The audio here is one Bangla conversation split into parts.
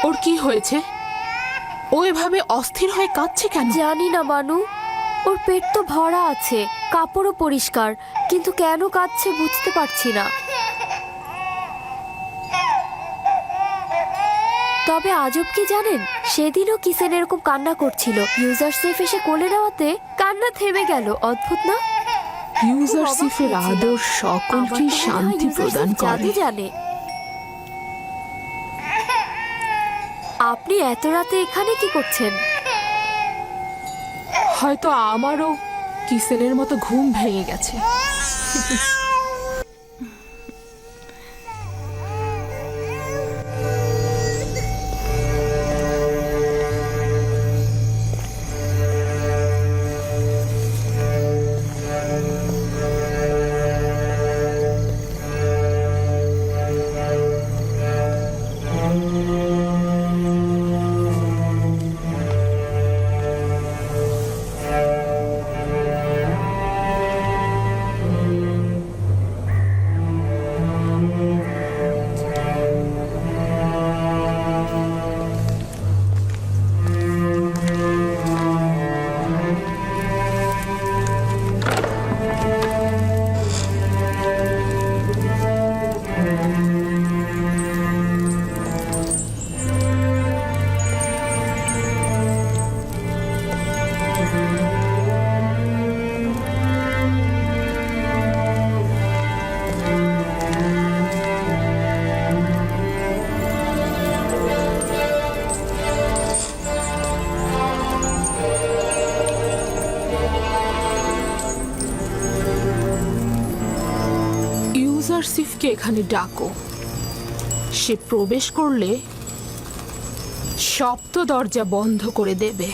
ওর কি হয়েছে? ও এভাবে অস্থির হয়ে কাঁদছে কেন? জানি না মানু, ওর পেট তো ভরা আছে, কাপড়ও পরিষ্কার, কিন্তু কেন কাঁদছে বুঝতে পারছি না। তবে আজব কি জানেন, সেদিনও কিসেন এরকম কান্না করছিল, ইউজারসেফ এসে কোলে নেওয়াতে কান্না থেমে গেল। অদ্ভুত না? ইউজারসিফের আদর সকলকে শান্তি প্রদান করে। জানে আপনি এত রাতে এখানে কি করছেন? হয়তো আমারও কিসেনের মতো ঘুম ভেঙে গেছে। ইউজারসিফকে এখানে ডাকো। সে প্রবেশ করলে সপ্ত দরজা বন্ধ করে দেবে।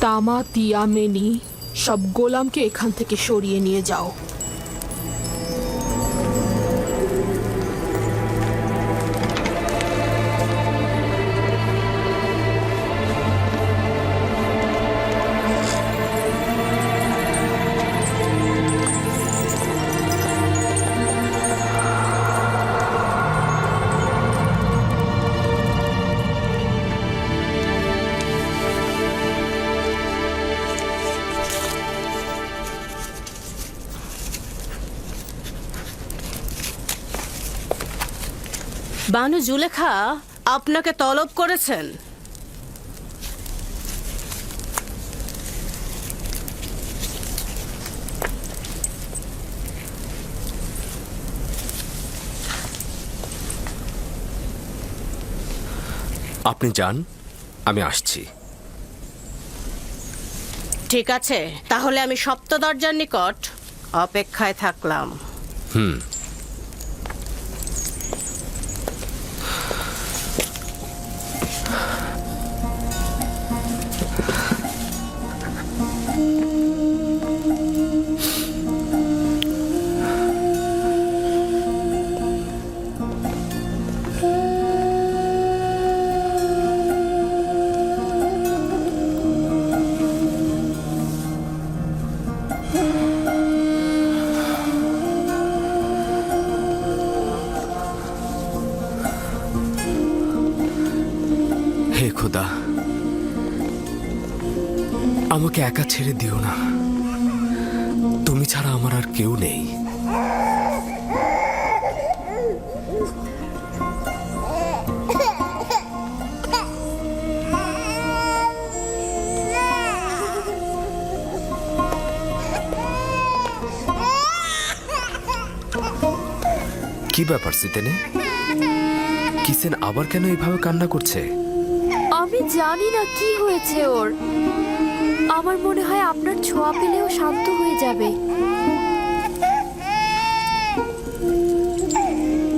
তামা, তিয়া, মেনি সব গোলামকে এখান থেকে সরিয়ে নিয়ে যাও। বানু জুলেখা আপনাকে তলব করেছেন। আপনি যান, আমি আসছি। ঠিক আছে, তাহলে আমি সপ্ত দরজার নিকট অপেক্ষায় থাকলাম। হে খোদা, আমাকে একা ছেড়ে দিও না। তুমি ছাড়া আমার আর কেউ নেই। কি ব্যাপার সিতেনে? কিসেন আবার কেন এইভাবে কান্না করছে? আমি জানি না কি হয়েছে ওর। আমার মনে হয় আপনার ছোঁয়া পেলেও শান্ত হয়ে যাবে।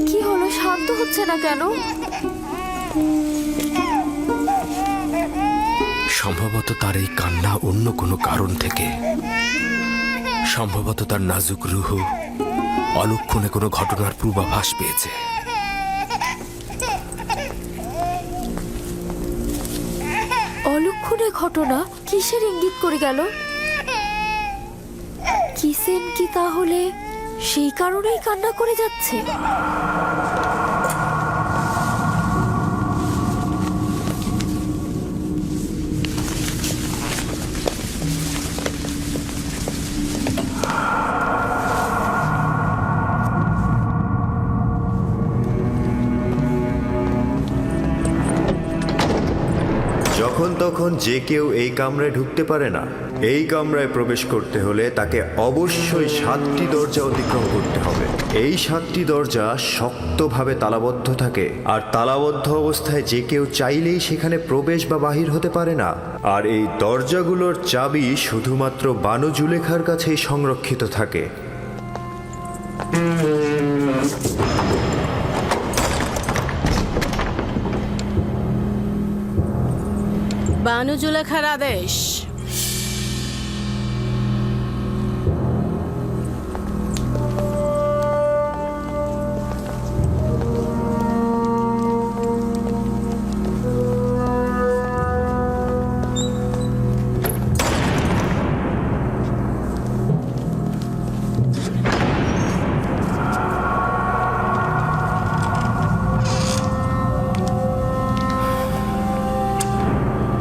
কি হলো, শান্ত হচ্ছে না কেন? সম্ভবত তার এই কান্না অন্য কোনো কারণ থেকে। সম্ভবত তার নাজুক রুহ অলক্ষণে কোনো ঘটনার পূর্বাভাস পেয়েছে। অলক্ষণে ঘটনা? কিসের ইঙ্গিত করে গেল? কিসেন কি তাহলে সেই কারণেই কান্না করে যাচ্ছে? যখন তখন যে কেউ এই কামরায় ঢুকতে পারে না। এই কামরায় প্রবেশ করতে হলে তাকে অবশ্যই 7টি দরজা অতিক্রম করতে হবে। এই 7টি দরজা শক্তভাবে তালাবদ্ধ থাকে, আর তালাবদ্ধ অবস্থায় যে কেউ চাইলেই সেখানে প্রবেশ বা বাহির হতে পারে না। আর এই দরজাগুলোর চাবি শুধুমাত্র বানু জুলেখার কাছেই সংরক্ষিত থাকে। বানু জুলেখার আদেশ।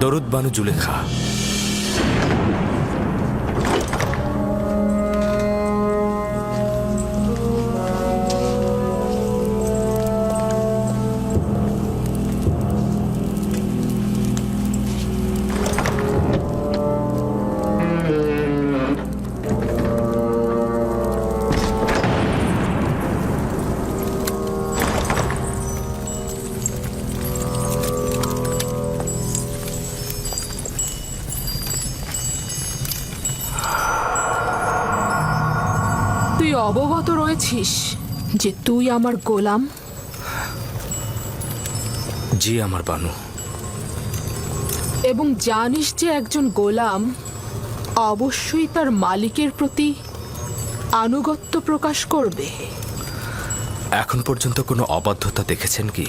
দরুদ বানু জুলেখা। তুই অবগত রয়েছিস যে তুই আমার গোলাম? জি আমার বানু। এবং জানিস যে একজন গোলাম অবশ্যই তার মালিকের প্রতি আনুগত্য প্রকাশ করবে। এখন পর্যন্ত কোনো অবাধ্যতা দেখেছেন কি?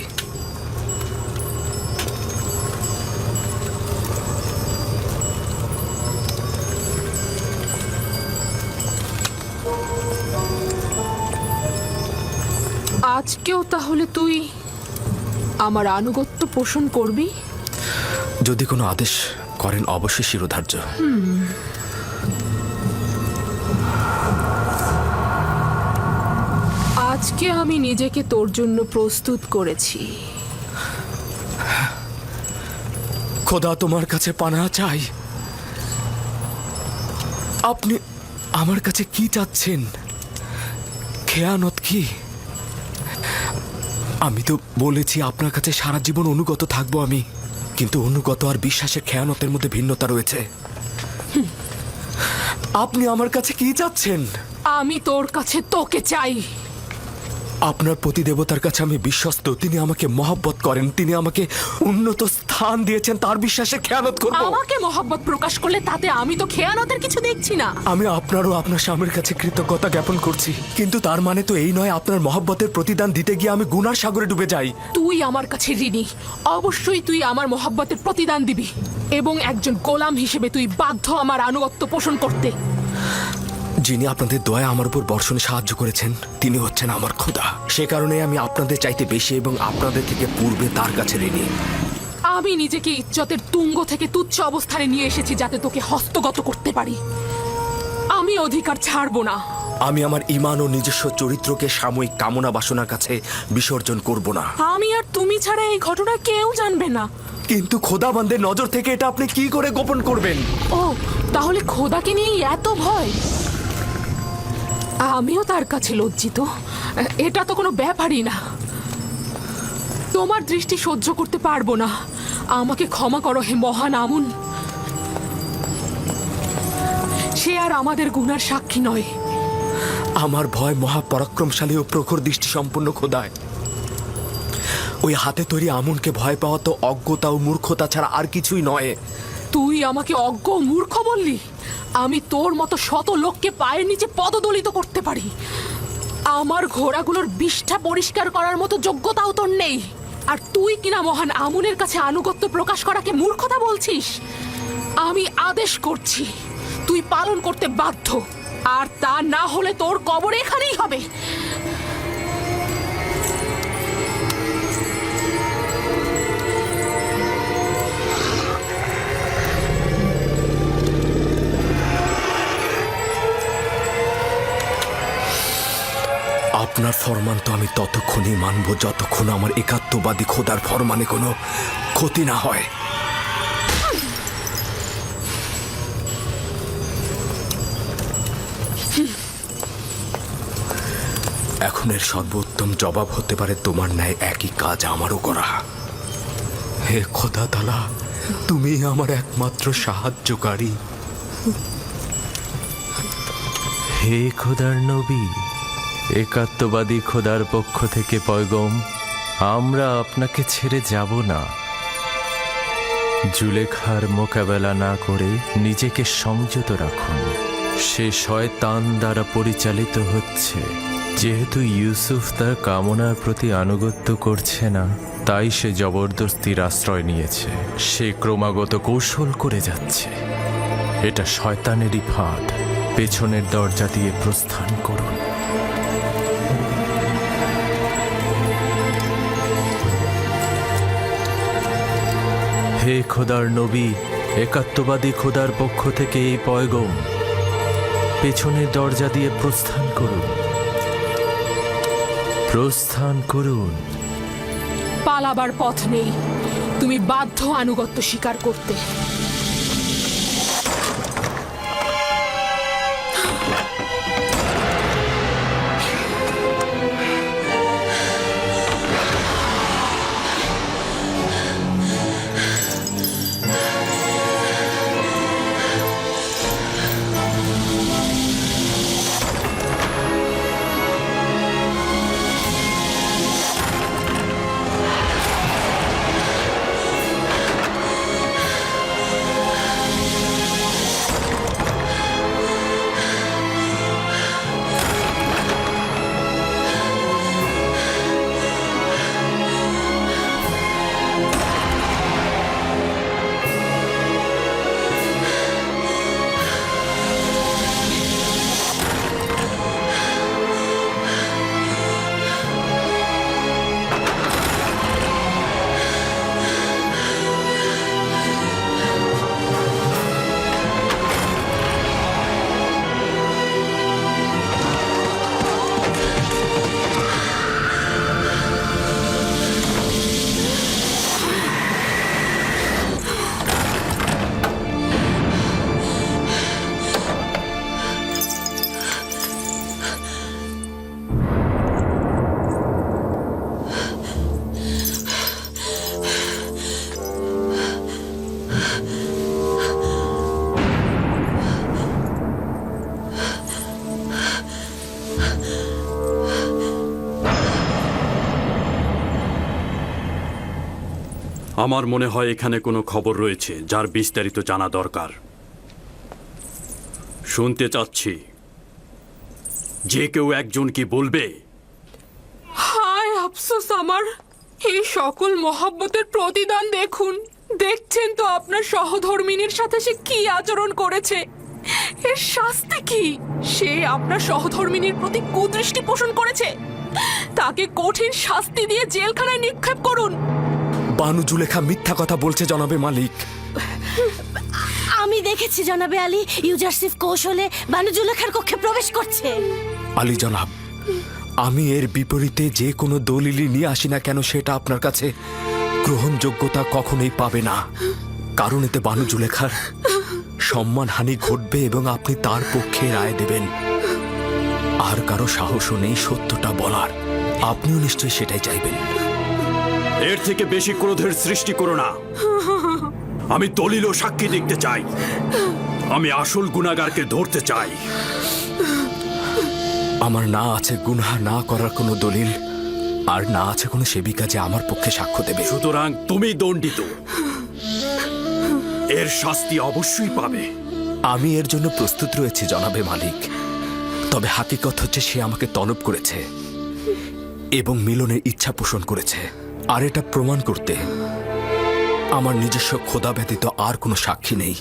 আজকেও তাহলে তুই আমার আনুগত্য পোষণ করবি? যদি কোনো আদেশ করেন অবশ্যই শিরোধার্য। আজকে আমি নিজেকে তোর জন্য প্রস্তুত করেছি। খোদা তোমার কাছে পানাহ চাই। আপনি আমার কাছে কি চাচ্ছেন? খেয়ানত কি? আমি তো বলেছি আপনার কাছে সারা জীবন অনুগত থাকবো আমি, কিন্তু অনুগত আর বিশ্বাসের খেয়ানতের মধ্যে ভিন্নতা রয়েছে। আপনি আমার কাছে কি চাচ্ছেন? আমি তোর কাছে তোকে চাই। আপনার প্রতিদেবতার কাছে আমি বিশ্বস্ত। তিনি আমাকে মহব্বত করেন, তিনি আমাকে উন্নত স্থান দিয়েছেন। তার বিশ্বাসে খেয়ানত করব? আমাকে মহব্বত প্রকাশ করলে তাতে আমি তো খেয়ানতের কিছু দেখছি না। আমি আপনারও আপনার স্বামীর কাছে কৃতজ্ঞতা জ্ঞাপন করছি, কিন্তু তার মানে তো এই নয় আপনার মহব্বতের প্রতিদান দিতে গিয়ে আমি গুনার সাগরে ডুবে যাই। তুই আমার কাছে ঋণী। অবশ্যই তুই আমার মহব্বতের প্রতিদান দিবি, এবং একজন গোলাম হিসেবে তুই বাধ্য আমার আনুগত্য পোষণ করতে। যিনি আপনাদের দয়া আমার উপর বর্ষণে সাহায্য করেছেন তিনি হচ্ছেন আমার খোদা। সে কারণে আমি আপনাদের চাইতে বেশি এবং আপনাদের থেকে পূর্বে তার কাছে ঋণী। আমি নিজেকে ইজ্জতের তুঙ্গ থেকে তুচ্ছ অবস্থানে নিয়ে এসেছি যাতে তোকে হস্তগত করতে পারি। আমি অধিকার ছাড়বো না। আমি আমার ঈমান ও নিজস্ব চরিত্রকে সাময়িক কামনা বাসনার কাছে বিসর্জন করব না। আমি আর তুমি ছাড়া এই ঘটনা কেউ জানবে না। কিন্তু খোদাবন্দের নজর থেকে এটা আপনি কি করে গোপন করবেন? ও, তাহলে খোদাকে নিয়ে এত ভয়? আমিও তার কাছে লজ্জিত। এটা তো কোনো ব্যাপারই না। তোমার দৃষ্টি সহ্য করতে পারবো না। আমাকে ক্ষমা করো হে মহান আমুন। সে আর আমাদের গুনার সাক্ষী নয়। আমার ভয় মহাপরাক্রমশালী ও প্রখর দৃষ্টি সম্পন্ন খোদায়। ওই হাতে তৈরি আমুনকে ভয় পাওয়া তো অজ্ঞতা ও মূর্খতা ছাড়া আর কিছুই নয়। তুই আমাকে অজ্ঞ ও মূর্খ বললি? আমি তোর মতো শত লোককে পায়ের নিচে পদদলিত করতে পারি। আমার ঘোড়াগুলোর বিষ্ঠা পরিষ্কার করার মতো যোগ্যতাও তোর নেই, আর তুই কিনা মহান আমুনের কাছে আনুগত্য প্রকাশ করাকে মূর্খতা বলছিস? আমি আদেশ করছি, তুই পালন করতে বাধ্য, আর তা না হলে তোর কবর এখানেই হবে। আপনার ফরমান তো আমি ততক্ষণই মানব যতক্ষণ আমার একাত্মবাদী খোদার ফরমানে কোনো ক্ষতি না হয়। এখন এর সর্বোত্তম জবাব হতে পারে তোমার ন্যায় একই কাজ আমারও করা। হে খোদা তাআলা, তুমি আমার একমাত্র সাহায্যকারী। হে খোদার নবী, একাত্মবাদী খোদার পক্ষ থেকে পয়গম, আমরা আপনাকে ছেড়ে যাব না। জুলেখার মোকাবেলা না করে নিজেকে সংযত রাখুন। সে শয়তান দ্বারা পরিচালিত হচ্ছে। যেহেতু ইউসুফ তার কামনার প্রতি আনুগত্য করছে না, তাই সে জবরদস্তির আশ্রয় নিয়েছে। সে ক্রমাগত কৌশল করে যাচ্ছে। এটা শয়তানেরই ফাঁদ। পেছনের দরজা দিয়ে প্রস্থান করুন। হে খোদার নবী, একাত্মবাদী খোদার পক্ষ থেকে এই পয়গম, পেছনের দরজা দিয়ে প্রস্থান করুন। প্রস্থান করুন। পালাবার পথ নেই, তুমি বাধ্য আনুগত্য স্বীকার করতে। আমার মনে হয় এখানে কোনো খবর রয়েছে যার বিস্তারিত জানা দরকার। শুনতে চাচ্ছি, যে কেউ একজন কি বলবে? হায় আফসোস আমার, এই সকল মহব্বতের প্রতিদান দেখুন। দেখছেন তো আপনার সহধর্মিনীর সাথে সে কি আচরণ করেছে। এর শাস্তি কি? সে আপনার সহধর্মিনীর প্রতি কুদৃষ্টি পোষণ করেছে। তাকে কঠিন শাস্তি দিয়ে জেলখানায় নিক্ষেপ করুন। বানু জুলেখা মিথ্যা কথা বলছে জনাবে মালিক। আমি দেখেছি জনাবে আলী, ইউজারসিফ কৌশলে বানু জুলেখার কক্ষে প্রবেশ করছে। আলী জনাব, আমি এর বিপরীতে যে কোনো দলিলই নিয়ে আসি না কেন, সেটা আপনার কাছে গ্রহণযোগ্যতা কখনোই পাবে না। কারণ এতে বানু জুলেখার সম্মানহানি ঘটবে এবং আপনি তার পক্ষে রায় দেবেন। আর কারো সাহসও নেই সত্যটা বলার। আপনিও নিশ্চয়ই সেটাই চাইবেন। এর থেকে বেশি ক্রোধের সৃষ্টি করো না। আমি দলিল ও সাক্ষী দেখতে চাই। আমি আসল গুনাহগারকে ধরতে চাই। আমার না আছে গুনাহ না করার কোনো দলিল, আর না আছে কোনো সেবিকা যে আমার পক্ষে সাক্ষ্য দেবে। সুতরাং তুমি দণ্ডিত। এর শাস্তি অবশ্যই পাবে। আমি এর জন্য প্রস্তুত রয়েছি জনাবে মালিক। তবে হাকিকত হচ্ছে সে আমাকে তলব করেছে এবং মিলনের ইচ্ছা পোষণ করেছে। আর এটা প্রমাণ করতে আমার নিজস্ব খোদা ব্যতীত আর কোনো সাক্ষী নেই।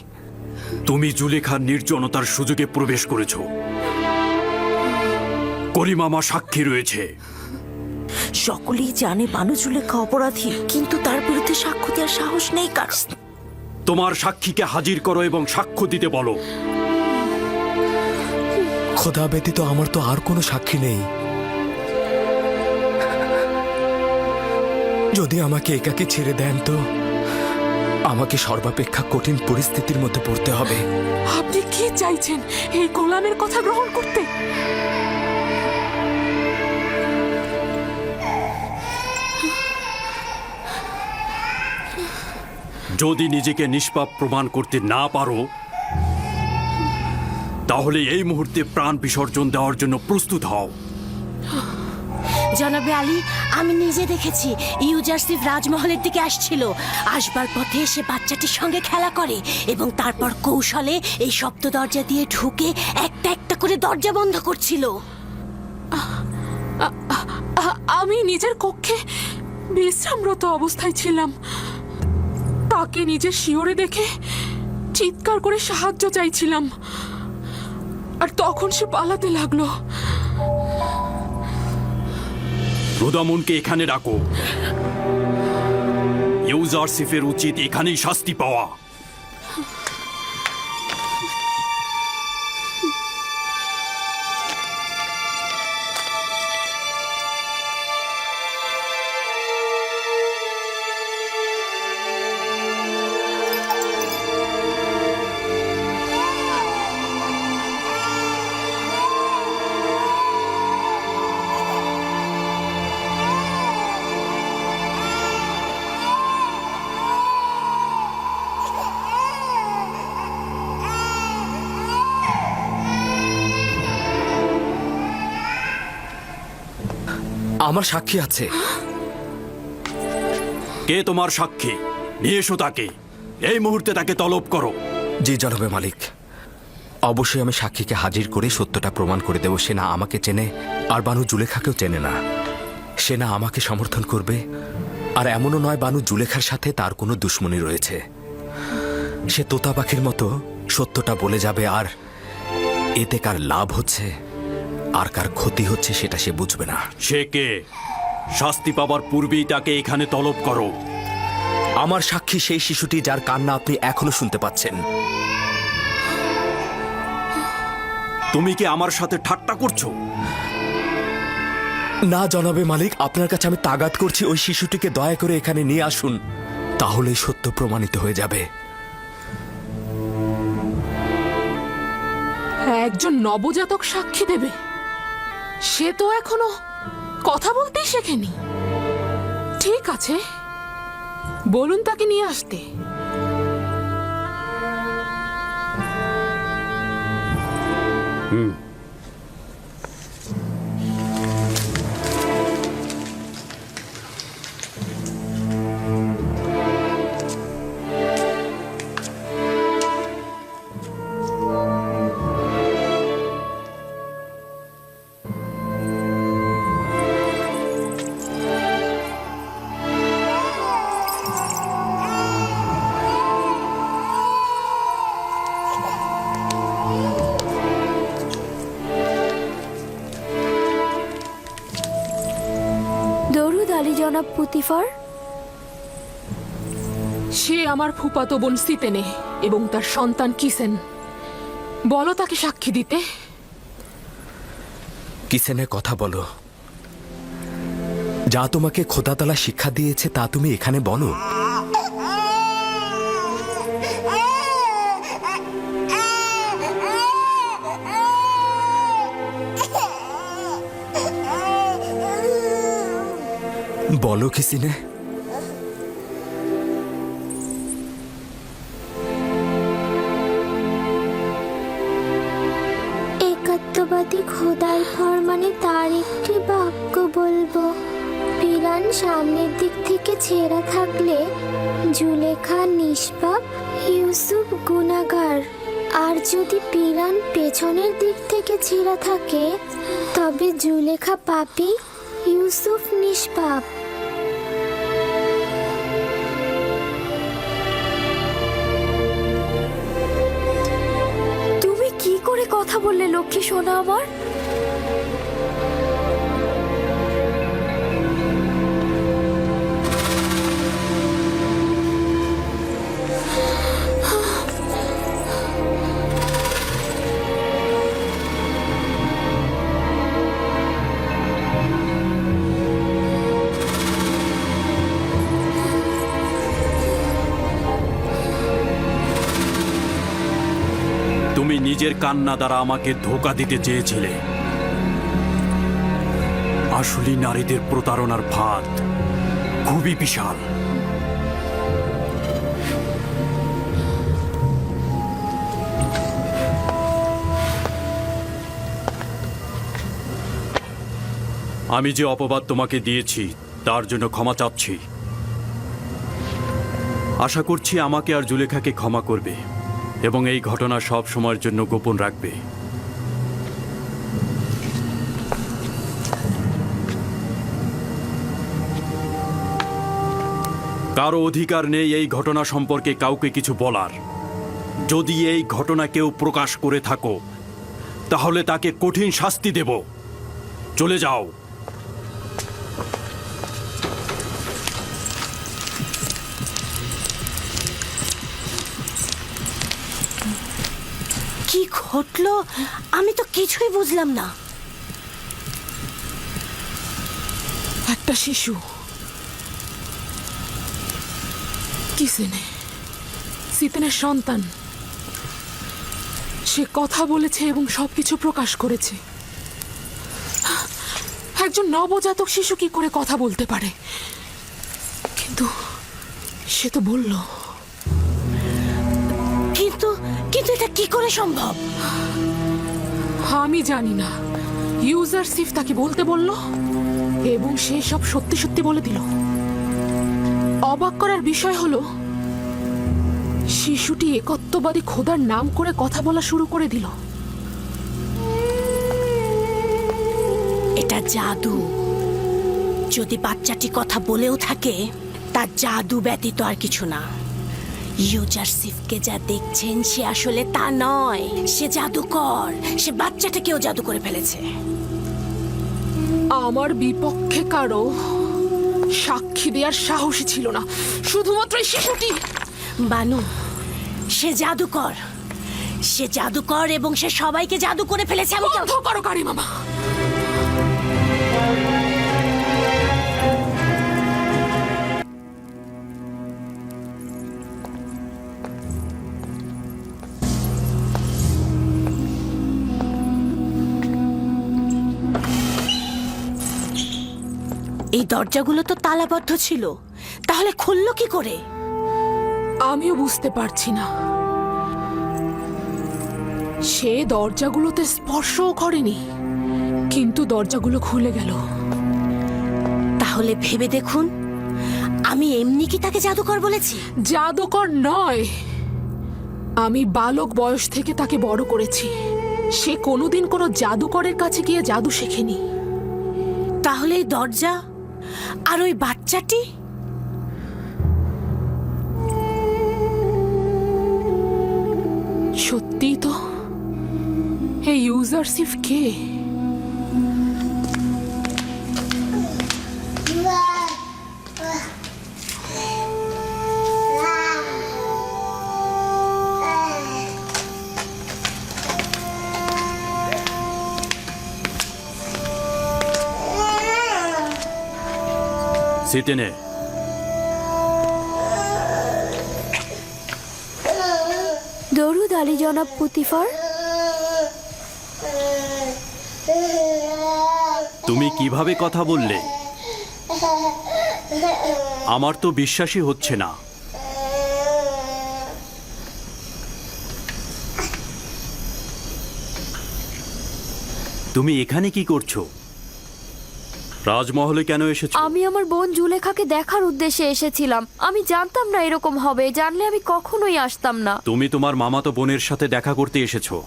তুমি জুলেখার নির্জনতার সুযোগে প্রবেশ করেছ। করিমামা সাক্ষী রয়েছে। সকলেই জানে বানু জুলেখা অপরাধী, কিন্তু তার বিরুদ্ধে সাক্ষ্য দেওয়ার সাহস নেই কার। তোমার সাক্ষীকে হাজির করো এবং সাক্ষ্য দিতে বলো। খোদা ব্যতীত আমার তো আর কোনো সাক্ষী নেই। যদি আমাকে একাকে ছেড়ে দেন তো আমাকে সর্বাপেক্ষা কঠিন পরিস্থিতির মধ্যে পড়তে হবে। আপনি কি চাইছেন? এই গোলামের কথা গ্রহণ করতে? যদি নিজেকে নিষ্পাপ প্রমাণ করতে না পারো তাহলে এই মুহূর্তে প্রাণ বিসর্জন দেওয়ার জন্য প্রস্তুত হও। জনাবে আলী, আমি নিজে দেখেছি ইউজারসিফ রাজমহলের দিকে আসছিল। আসবার পথে সে বাচ্চাটির সঙ্গে খেলা করে এবং তারপর কৌশলে এই সপ্ত দরজা দিয়ে ঢুকে একটা একটা করে দরজা বন্ধ করছিল। আমি নিজের কক্ষে বিশ্রামরত অবস্থায় ছিলাম। তাকে নিজের শিয়রে দেখে চিৎকার করে সাহায্য চাইছিলাম, আর তখন সে পালাতে লাগলো। রুদামুনকে এখানে ডাকো। ইউজারসিফের উচিত এখানেই শাস্তি পাওয়া। আমার সাক্ষী আছে। কে তোমার সাক্ষী? নিয়ে এসো তাকে। এই মুহূর্তে তাকে তলব করো। জি জনাবে মালিক, অবশ্যই আমি সাক্ষীকে হাজির করে সত্যটা প্রমাণ করে দেব। সে না আমাকে চেনে, আর বানু জুলেখাকেও চেনে না। সে না আমাকে সমর্থন করবে, আর এমনও নয় বানু জুলেখার সাথে তার কোনো দুশ্মনী রয়েছে। সে তোতা পাখির মতো সত্যটা বলে যাবে, আর এতে কার লাভ হচ্ছে আর কার ক্ষতি হচ্ছে সেটা সে বুঝবে না। সে কে? শাস্তি পাবার পূর্বেই তাকে এখানে তলব করো। আমার সাক্ষী সেই শিশুটি যার কান্না আপনি এখনো শুনতে পাচ্ছেন। তুমি কি আমার সাথে ঠাট্টা করছো? না জনাবে মালিক, আপনার কাছে আমি তাগাদ করছি, ওই শিশুটিকে দয়া করে এখানে নিয়ে আসুন, তাহলেই সত্য প্রমাণিত হয়ে যাবে। একজন নবজাতক সাক্ষী দেবে? সে তো এখনো কথা বলতেই শেখেনি। ঠিক আছে, বলুন তাকে নিয়ে আসতে। দরুদ আলী জনাব পুতিফার। সে আমার ফুফাতো বোন সিতেনে এবং তার সন্তান কিসেন। বলো তাকে সাক্ষী দিতে। কিসেনে কথা বলো। যা তোমাকে খোদাতালা শিক্ষা দিয়েছে তা তুমি এখানে বলো। বলো কিসিনে। একাত্মবাদী খোদার ফরমানে তার একটি বাক্য বলবো। পিরান সামনের দিক থেকে ছেঁড়া থাকলে জুলেখা নিষ্পাপ, ইউসুফ গুনাহগার। আর যদি পিরান পেছনের দিক থেকে ছেঁড়া থাকে তবে জুলেখা পাপী, ইউসুফ নিষ্পাপ। তুমি কি করে কথা বললে লক্ষ্মী সোনা আমার? তুমি নিজের কান্না দ্বারা আমাকে ধোঁকা দিতে চেয়েছিলে। আসলে নারীদের প্রতারণার ফাঁদ খুবই বিশাল। আমি যে অপবাদ তোমাকে দিয়েছি তার জন্য ক্ষমা চাচ্ছি। আশা করছি আমাকে আর জুলেখাকে ক্ষমা করবে এবং এই ঘটনা সব সময়ের জন্য গোপন রাখবে। কারো অধিকার নেই এই ঘটনা সম্পর্কে কাউকে কিছু বলার। যদি এই ঘটনা কেউ প্রকাশ করে থাকো তাহলে তাকে কঠিন শাস্তি দেব। চলে যাও। কি ঘটলো আমি তো কিছুই বুঝলাম না। একটা শিশু সিতেনের সন্তান, সে কথা বলেছে এবং সবকিছু প্রকাশ করেছে। একজন নবজাতক শিশু কি করে কথা বলতে পারে? কিন্তু সে তো বলল। কিন্তু কিন্তু এটা কি করে সম্ভব? আমি জানি না। ইউজারসিফ তাকে বলতে বলল এবং সে সব সত্যি সত্যি বলে দিল। অবাক করার বিষয় হলো শিশুটি একত্ববাদী খোদার নাম করে কথা বলা শুরু করে দিল। এটা জাদু। যদি বাচ্চাটি কথা বলেও থাকে তার জাদু ব্যতীত আর কিছু না। ইউজারসিফকে যা দেখছেন সে আসলে তা নয়, সে জাদুকর। সে বাচ্চাটাকেও জাদু করে ফেলেছে। আমার বিপক্ষে কারো সাক্ষী দেওয়ার সাহসী ছিল না, শুধুমাত্র এই শিশুটি। বানু, সে জাদুকর। সে জাদুকর এবং সে সবাইকে জাদু করে ফেলেছে। আমি বন্ধ করো কারি মামা। এই দরজাগুলো তো তালাবদ্ধ ছিল, তাহলে খুললো কি করে? আমিও বুঝতে পারছি না। সে দরজাগুলোতে স্পর্শও করেনি, কিন্তু দরজাগুলো খুলে গেল। তাহলে ভেবে দেখুন, আমি এমনি কি তাকে জাদুকর বলেছি? জাদুকর নয়, আমি বালক বয়স থেকে তাকে বড় করেছি। সে কোনোদিন কোনো জাদুকরের কাছে গিয়ে জাদু শেখেনি। তাহলে এই দরজা আর ওই বাচ্চাটি? সত্যি তো। এই ইউজারসিফ কে? সিতেনে, দরুদ আলী জনাব পুতিফার। তুমি কিভাবে কথা বললে? আমার তো বিশ্বাসই হচ্ছে না। তুমি এখানে কি করছো? রাজমহলে কেন এসেছো? আমি আমার বোন জুলেখাকে দেখার উদ্দেশ্যে এসেছিলাম। আমি জানতাম না এরকম হবে, জানলে আমি কখনোই আসতাম না। তুমি তোমার মামাতো বোনের সাথে দেখা করতে এসেছো,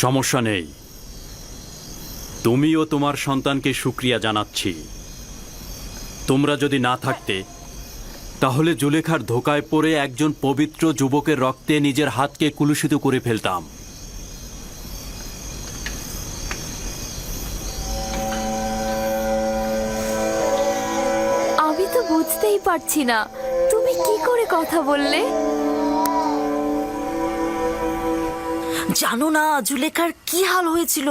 সমস্যা নেই। তুমি ও তোমার সন্তানকে শুকরিয়া জানাচ্ছি। তোমরা যদি না থাকতে তাহলে জুলেখার ধোকায় পড়ে একজন পবিত্র যুবকের রক্তে নিজের হাতকে কুলুষিত করে ফেলতাম। আমি তো বুঝতেই পারছি না তুমি কি করে কথা বললে। জানো না জুলেখার কি হাল হয়েছিল?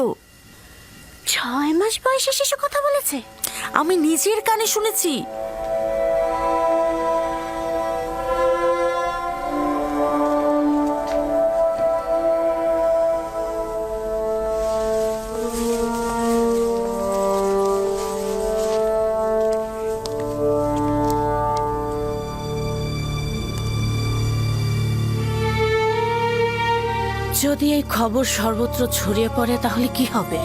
6 মাস বয়সে শিশু কথা বলেছে? আমি নিজের কানে শুনেছি। যদি এই খবর সর্বত্র ছড়িয়ে পড়ে তাহলে কি হবে?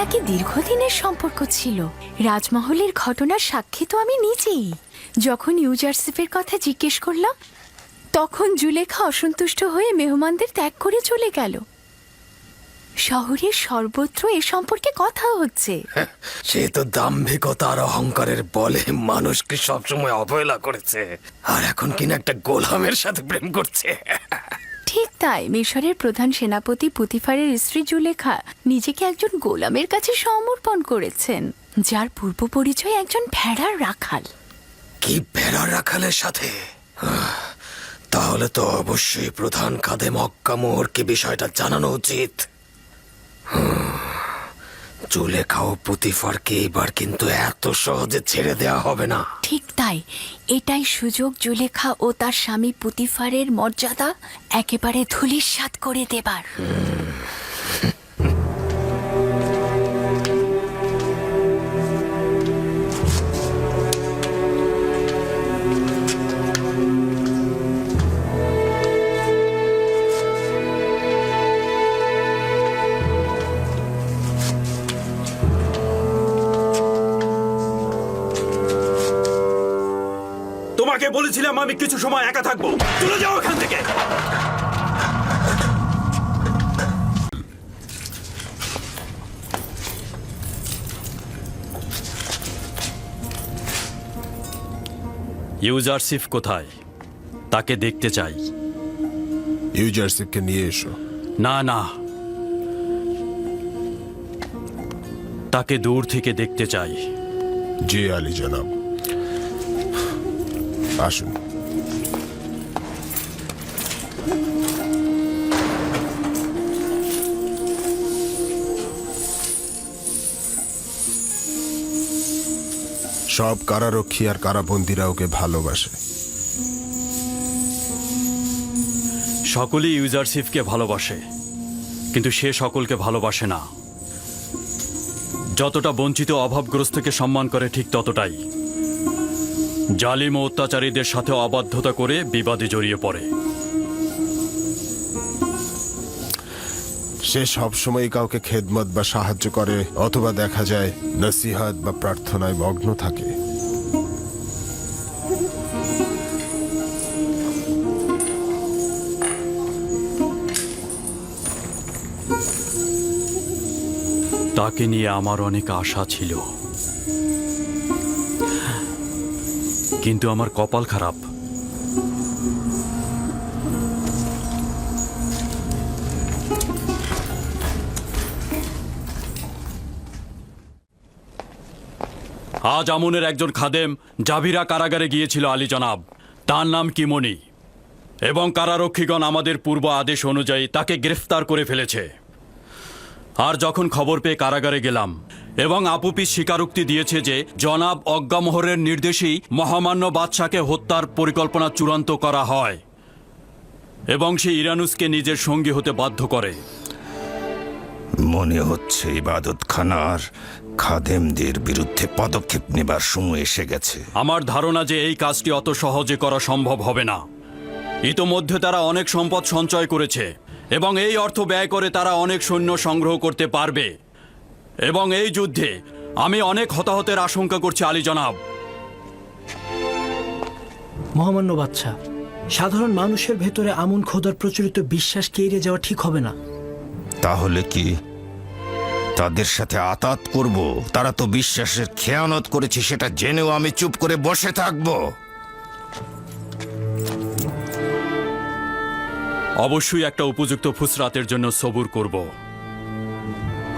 নাকি দীর্ঘদিনের সম্পর্ক ছিল। রাজমহলের ঘটনার সাক্ষী তো আমি নিজেই। যখন ইউজারসিফের কথা জিজ্ঞেস করলাম, তখন জুলেখা অসন্তুষ্ট হয়ে মেহমানদের ত্যাগ করে চলে গেল। শহরের সর্বত্র এ সম্পর্কে কথা হচ্ছে। সে তো দাম্ভিকতা আর অহংকারের বলে মানুষকে সবসময় অবহেলা করেছে, আর এখন কিনা একটা গোলামের সাথে প্রেম করছে। ঠিক তাই, মিশরের প্রধান সেনাপতি পুতিফারের স্ত্রী জুলেখা নিজেকে একজন গোলামের কাছে সমর্পণ করেছেন, যার পূর্ব পরিচয় একজন ভেড়ার রাখাল। কি ভেড়ার রাখালের সাথে? তাহলে তো অবশ্যই প্রধান খাদেম মক্কা মোহরকে বিষয়টা জানানো উচিত। জুলেখা ও পুতিফারকে এবার কিন্তু এত সহজে ছেড়ে দেওয়া হবে না। ঠিক তাই, এটাই সুযোগ জুলেখা ও তার স্বামী পুতিফারের মর্যাদা একেবারে ধূলিসাৎ করে দেবার। তোমাকে বলেছিলাম আমি কিছু সময় একা থাকবো, চলে যাও এখান থেকে। ইউজারসিফ কোথায়? তাকে দেখতে চাই। ইউজারসিফকে নিয়ে এসো। না না, তাকে দূর থেকে দেখতে চাই। জি আলী জনাব, আসুন। সব কারারক্ষী আর কারাবন্দীরা ওকে ভালোবাসে। সকলেই ইউজারসিফকে ভালোবাসে, কিন্তু সে সকলকে ভালোবাসে না। যতটা বঞ্চিত অভাবগ্রস্তকে সম্মান করে ঠিক ততটাই জালিম ও অত্যাচারীদের সাথে অবাধ্যতা করে বিবাদে জড়িয়ে পড়ে। সে সবসময় কাউকে খেদমত বা সাহায্য করে, অথবা দেখা যায় নসিহত বা প্রার্থনায় মগ্ন থাকে। তাকে নিয়ে আমার অনেক আশা ছিল, কিন্তু আমার কপাল খারাপ। আজ আমনের একজন খাদেম জাভিরা কারাগারে গিয়েছিল আলী জনাব। তার নাম কিমনি, এবং কারারক্ষীগণ আমাদের পূর্ব আদেশ অনুযায়ী তাকে গ্রেফতার করে ফেলেছে। আর যখন খবর পেয়ে কারাগারে গেলাম, এবং আপুপিস স্বীকারোক্তি দিয়েছে যে জনাব অজ্ঞামোহরের নির্দেশেই মহামান্য বাদশাকে হত্যার পরিকল্পনা চূড়ান্ত করা হয়, এবং সে ইরানুসকে নিজের সঙ্গী হতে বাধ্য করে। মনে হচ্ছে ইবাদতখানার খাদেমদের বিরুদ্ধে পদক্ষেপ নেবার সময় এসে গেছে। আমার ধারণা যে এই কাজটি অত সহজে করা সম্ভব হবে না। ইতোমধ্যে তারা অনেক সম্পদ সঞ্চয় করেছে, এবং এই অর্থ ব্যয় করে তারা অনেক সৈন্য সংগ্রহ করতে পারবে, এবং এই যুদ্ধে আমি অনেক হতাহতের আশঙ্কা করছি আলী জনাব। মহামান্য বাদশা, সাধারণ মানুষের ভেতরে আমন খোদার প্রচলিত বিশ্বাসকে এড়িয়ে যাওয়া ঠিক হবে না। তাহলে কি তাদের সাথে আতাত করব? তারা তো বিশ্বাসের খেয়ানত করেছে, সেটা জেনেও আমি চুপ করে বসে থাকব? অবশ্যই একটা উপযুক্ত ফুসরাতের জন্য সবুর করব।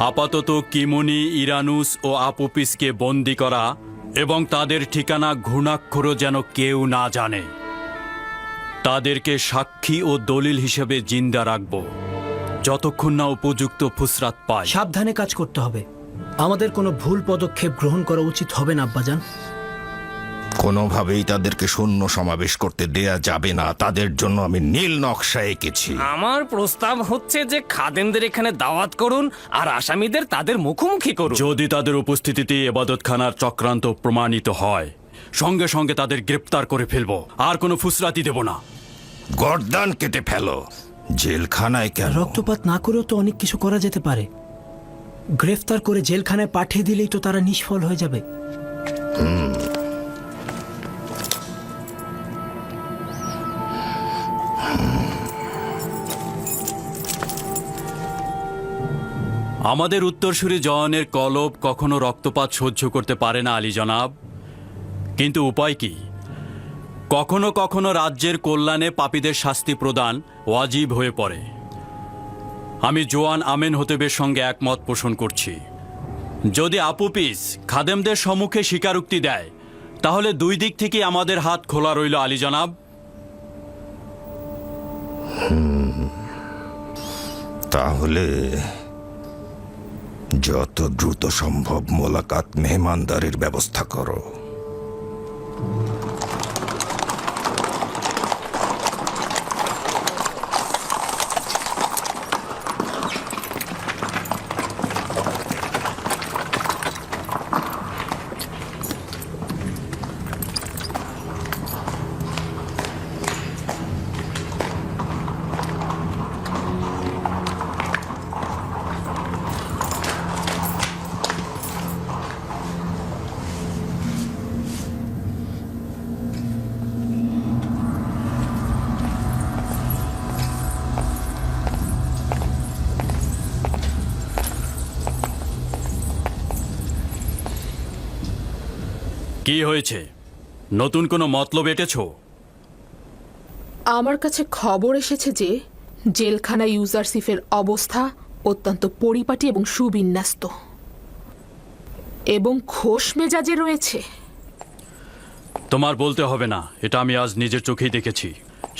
আপাতত কিমনি, ইরানুস ও আপুপিসকে বন্দি করা এবং তাদের ঠিকানা ঘুণাক্ষরও যেন কেউ না জানে। তাদেরকে সাক্ষী ও দলিল হিসেবে জিন্দা রাখব যতক্ষণ না উপযুক্ত ফুসরাত পায়। সাবধানে কাজ করতে হবে। আমাদের কোনো ভুল পদক্ষেপ গ্রহণ করা উচিত হবে না আব্বাজান। কোনোভাবেই তাদেরকে শূন্য সমাবেশ করতে দেয়া যাবে না। তাদের জন্য আমি নীল নকশা এঁকেছি। আমার প্রস্তাব হচ্ছে যে খাদেমদের এখানে দাওয়াত করুন আর আসামিদের তাদের মুখোমুখি করুন। যদি তাদের উপস্থিতিতে ইবাদতখানার চক্রান্ত প্রমাণিত হয়, সঙ্গে সঙ্গে তাদের গ্রেপ্তার করে ফেলবো, আর কোনো ফুসরাতি দেব না। গর্দান কেটে ফেলো। জেলখানায় কেন? রক্তপাত না করেও তো অনেক কিছু করা যেতে পারে। গ্রেফতার করে জেলখানায় পাঠিয়ে দিলেই তো তারা নিষ্ফল হয়ে যাবে। আমাদের উত্তরসূরি জওয়ানের কলব কখনো রক্তপাত সহ্য করতে পারে না আলী জনাব, কিন্তু উপায় কি? কখনো কখনো রাজ্যের কল্যাণে পাপীদের শাস্তি প্রদান ওয়াজিব হয়ে পড়ে। আমি জোয়ান আমেন হতেবের সঙ্গে একমত পোষণ করছি। যদি আপুপিস খাদেমদের সম্মুখে স্বীকারোক্তি দেয়, তাহলে দুই দিক থেকে আমাদের হাত খোলা রইল আলী জনাব। তাহলে যত দ্রুত সম্ভব মোলাকাত মেহমানদারির ব্যবস্থা করো। কি হয়েছে? নতুন কোনো মতলব এঁটেছ? আমার কাছে খবর এসেছে যে জেলখানা ইউজারসিফের অবস্থা অত্যন্ত পরিপাটি এবং সুবিন্যস্ত এবং খোশ মেজাজে রয়েছে। তোমার বলতে হবে না, এটা আমি আজ নিজের চোখেই দেখেছি।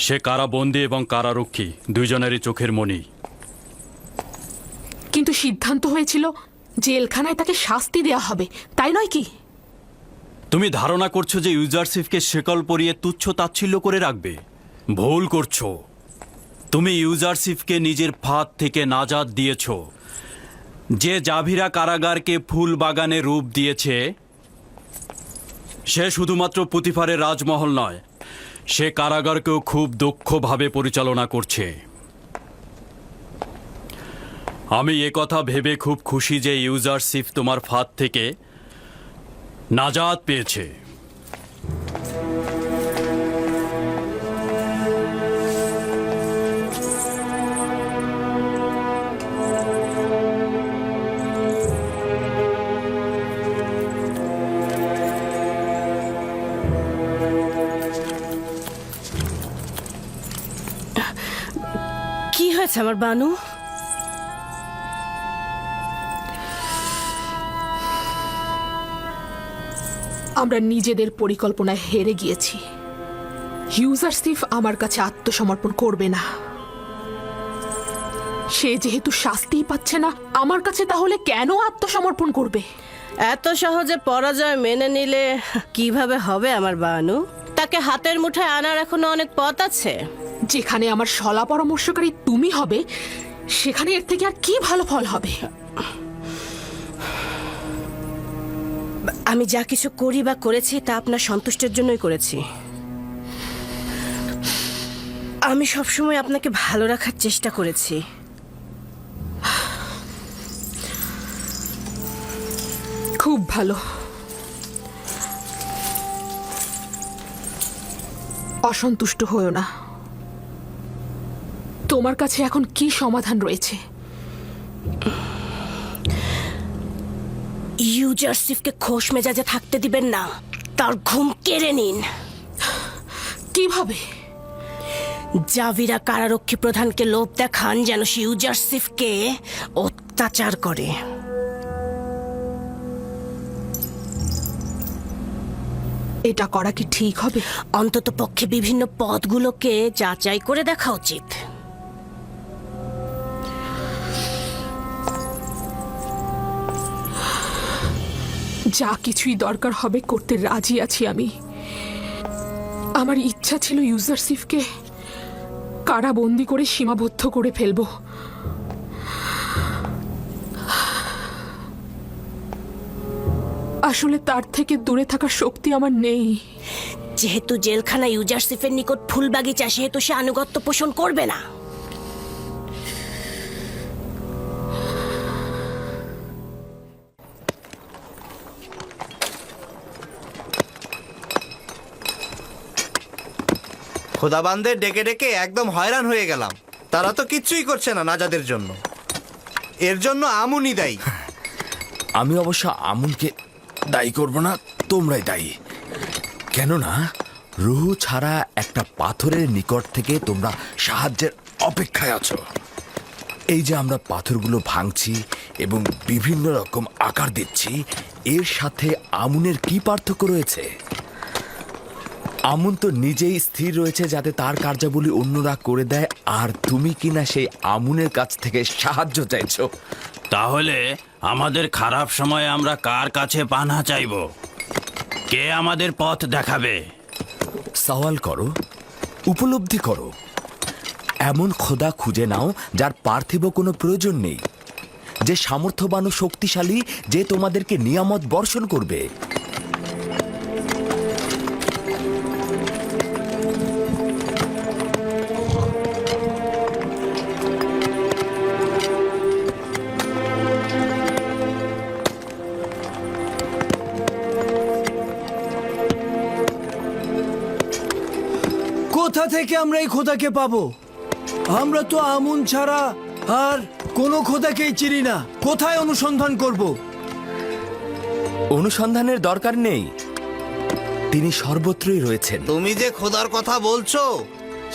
সে কারাবন্দী এবং কারারক্ষী দুইজনেরই চোখের মণি। কিন্তু সিদ্ধান্ত হয়েছিল জেলখানায় তাকে শাস্তি দেয়া হবে, তাই নয় কি? তুমি ধারণা করছো যে ইউজারসিফকে শেকল পরিয়ে তুচ্ছ তাচ্ছিল্য করে রাখবে? ভুল করছো। তুমি ইউজারসিফকে নিজের ফাঁদ থেকে নাজাত দিয়েছ। যে জাভিরা কারাগারকে ফুল বাগানে রূপ দিয়েছে, সে শুধুমাত্র পুতিফারের রাজমহল নয়, সে কারাগারকেও খুব দক্ষভাবে পরিচালনা করছে। আমি একথা ভেবে খুব খুশি যে ইউজারসিফ তোমার ফাঁদ থেকে নাজাত পেয়েছে। কি হয়েছে আমার বানু? আমরা নিজেদের পরিকল্পনায় হেরে গিয়েছি। ইউজারসিফ আমার কাছে আত্মসমর্পণ করবে না। সে যেহেতু শাস্তিই পাচ্ছে না আমার কাছে, তাহলে কেন আত্মসমর্পণ করবে? এত সহজে পরাজয় মেনে নিলে কিভাবে হবে আমার বানু? তাকে হাতের মুঠায় আনার এখনো অনেক পথ আছে। যেখানে আমার সলা পরামর্শকারী তুমি হবে, সেখানে এর থেকে আর কি ভালো ফল হবে? আমি যা কিছু করি বা করেছি তা আপনার সন্তুষ্টের জন্যই করেছি। আমি সবসময় আপনাকে ভালো রাখার চেষ্টা করেছি। খুব ভালো। অসন্তুষ্ট হয়েও না। তোমার কাছে এখন কি সমাধান রয়েছে? ইউজারসিফকে খোশ মেজাজে থাকতে দিবেন না, তার ঘুম কেড়ে নিন। কিভাবে? জাভিরা কারারক্ষী প্রধানকে লোভ দেখান যেন সে ইউজারসিফকে অত্যাচার করে। এটা করা কি ঠিক হবে? অন্তত পক্ষে বিভিন্ন পদগুলোকে যাচাই করে দেখা উচিত। যা কিছুই দরকার হবে করতে রাজি আছি আমি। আমার ইচ্ছা ছিল ইউজারসিফকে কারাবন্দি করে সীমাবদ্ধ করে ফেলবো। আসলে তার থেকে দূরে থাকার শক্তি আমার নেই। যেহেতু জেলখানা ইউজারসিফের নিকট ফুল বাগিচা, সেহেতু সে আনুগত্য পোষণ করবে না। খোদাবানদের ডেকে ডেকে একদম হয়রান হয়ে গেলাম। তারা তো কিচ্ছুই করছে না নাজাদের জন্য। এর জন্য আমুনই দায়ী। আমি অবশ্য আমুনকে দায়ী করব না, তোমরাই দায়ী। কেননা রুহু ছাড়া একটা পাথরের নিকট থেকে তোমরা সাহায্যের অপেক্ষায় আছো। এই যে আমরা পাথরগুলো ভাঙছি এবং বিভিন্ন রকম আকার দিচ্ছি, এর সাথে আমুনের কি পার্থক্য রয়েছে? আমুন তো নিজেই স্থির রয়েছে যাতে তার কার্যাবলী অন্যরা করে দেয়, আর তুমি কিনা সেই আমুনের কাছ থেকে সাহায্য চাইছো। তাহলে আমাদের খারাপ সময়ে আমরা কার কাছে পানা চাইব? কে আমাদের পথ দেখাবে? সওয়াল করো, উপলব্ধি করো। এমন খোদা খুঁজে নাও যার পার্থিব কোনো প্রয়োজন নেই, যে সামর্থ্যবান ও শক্তিশালী, যে তোমাদেরকে নিয়ামত বর্ষণ করবে। কোথা থেকে আমরা এই খোদাকে পাবো? আমরা তো আমুন ছাড়া আর কোনো খোদাকেই চিনি না। কোথায় অনুসন্ধান করব? অনুসন্ধানের দরকার নেই, তিনি সর্বত্রই রয়েছেন। তুমি যে খোদার কথা বলছো,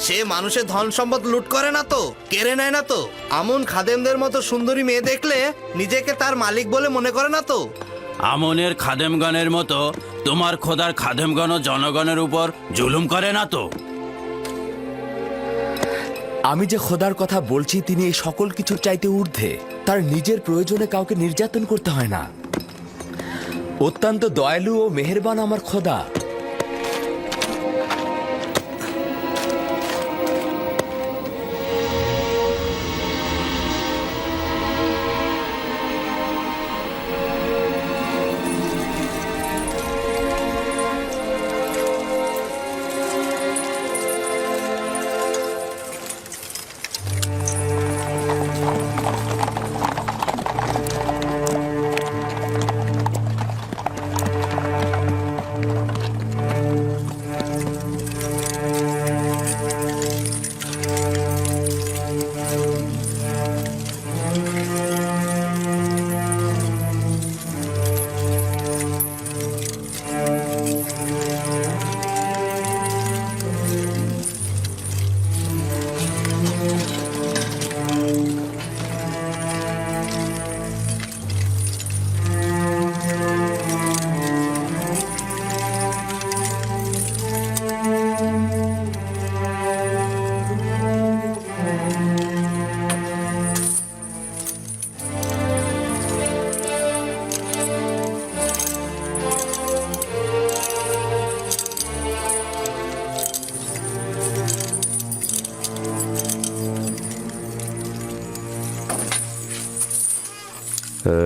সে মানুষের ধন সম্পদ লুট করে না তো, কেড়ে নেয় না তো? আমুন খাদেমদের মতো সুন্দরী মেয়ে দেখলে নিজেকে তার মালিক বলে মনে করে না তো? আমনের খাদেমগণের মতো তোমার খোদার খাদেমগণ জনগণের উপর জুলুম করে না তো? আমি যে খোদার কথা বলছি, তিনি এই সকল কিছুর চাইতে ঊর্ধ্বে। তার নিজের প্রয়োজনে কাউকে নির্যাতন করতে হয় না। অত্যন্ত দয়ালু ও মেহেরবান আমার খোদা।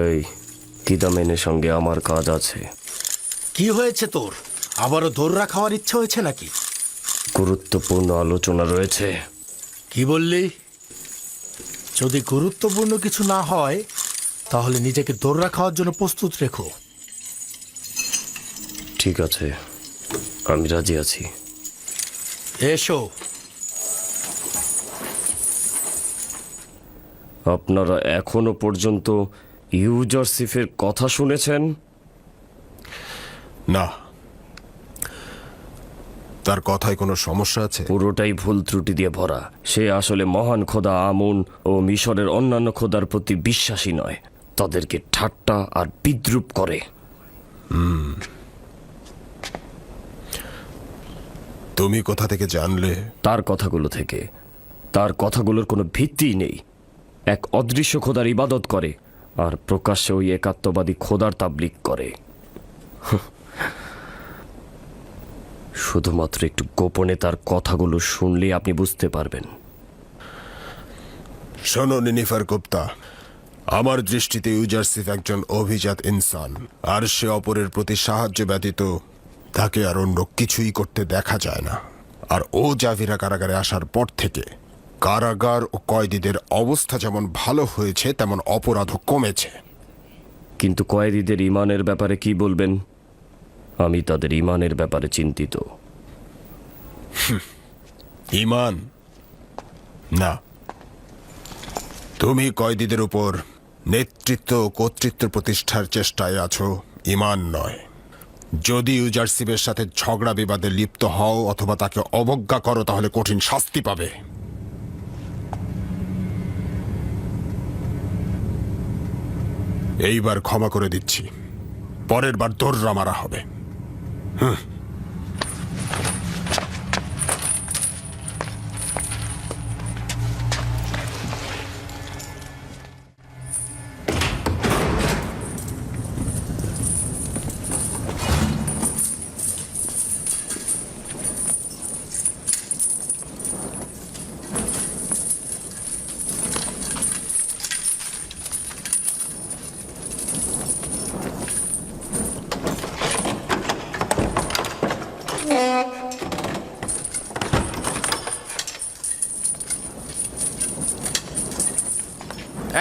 এই কিদামেনের সঙ্গে আমার কাজ আছে। কি হয়েছে তোর? আবারও দৌড়া খাওয়ার ইচ্ছা হয়েছে নাকি? গুরুত্বপূর্ণ আলোচনা রয়েছে। কি বললি? যদি গুরুত্বপূর্ণ কিছু না হয় তাহলে নিজেকে দৌড়া খাওয়ার জন্য প্রস্তুত রেখো। ঠিক আছে, আমি রাজি আছি। এসো। আপনারা এখনো পর্যন্ত ইউজারসিফের কথা শুনেছেন? না। তার কথায় কোনো সমস্যা আছে? পুরোটাই ভুল ত্রুটি দিয়ে ভরা। সে আসলে মহান খোদা আমুন ও মিশরের অন্যান্য খোদার প্রতি বিশ্বাসী নয়, তাদেরকে ঠাট্টা আর বিদ্রুপ করে। তুমি কোথা থেকে জানলে? তার কথাগুলো থেকে। তার কথাগুলোর কোনো ভিত্তিই নেই। এক অদৃশ্য খোদার ইবাদত করে আর প্রকাশ্যে ওই একাত্মবাদী খোদার তাবলিগ করে। শুধুমাত্র একটু গোপনে তার কথাগুলো শুনলে আপনি বুঝতে পারবেন। শোনো নিনিফার গুপ্তা, আমার দৃষ্টিতে ইউজারসিফ একজন অভিজাত ইনসান, আর সে অপরের প্রতি সাহায্য ব্যতীত তাকে আর অন্য কিছুই করতে দেখা যায় না। আর ও জাভিরা কারাগারে আসার পর থেকে কারাগার ও কয়েদিদের অবস্থা যেমন ভালো হয়েছে তেমন অপরাধও কমেছে। কিন্তু কয়েদিদের ইমানের ব্যাপারে কি বলবেন? আমি তাদের ইমানের ব্যাপারে চিন্তিত। ঈমান না, তুমি কয়েদিদের উপর নেতৃত্ব ও কর্তৃত্ব প্রতিষ্ঠার চেষ্টায় আছো, ঈমান নয়। যদি ইউজারশিপের সাথে ঝগড়া বিবাদে লিপ্ত হও অথবা তাকে অবজ্ঞা করো তাহলে কঠিন শাস্তি পাবে। এইবার ক্ষমা করে দিচ্ছি, পরের বার দৌড়া মারা হবে।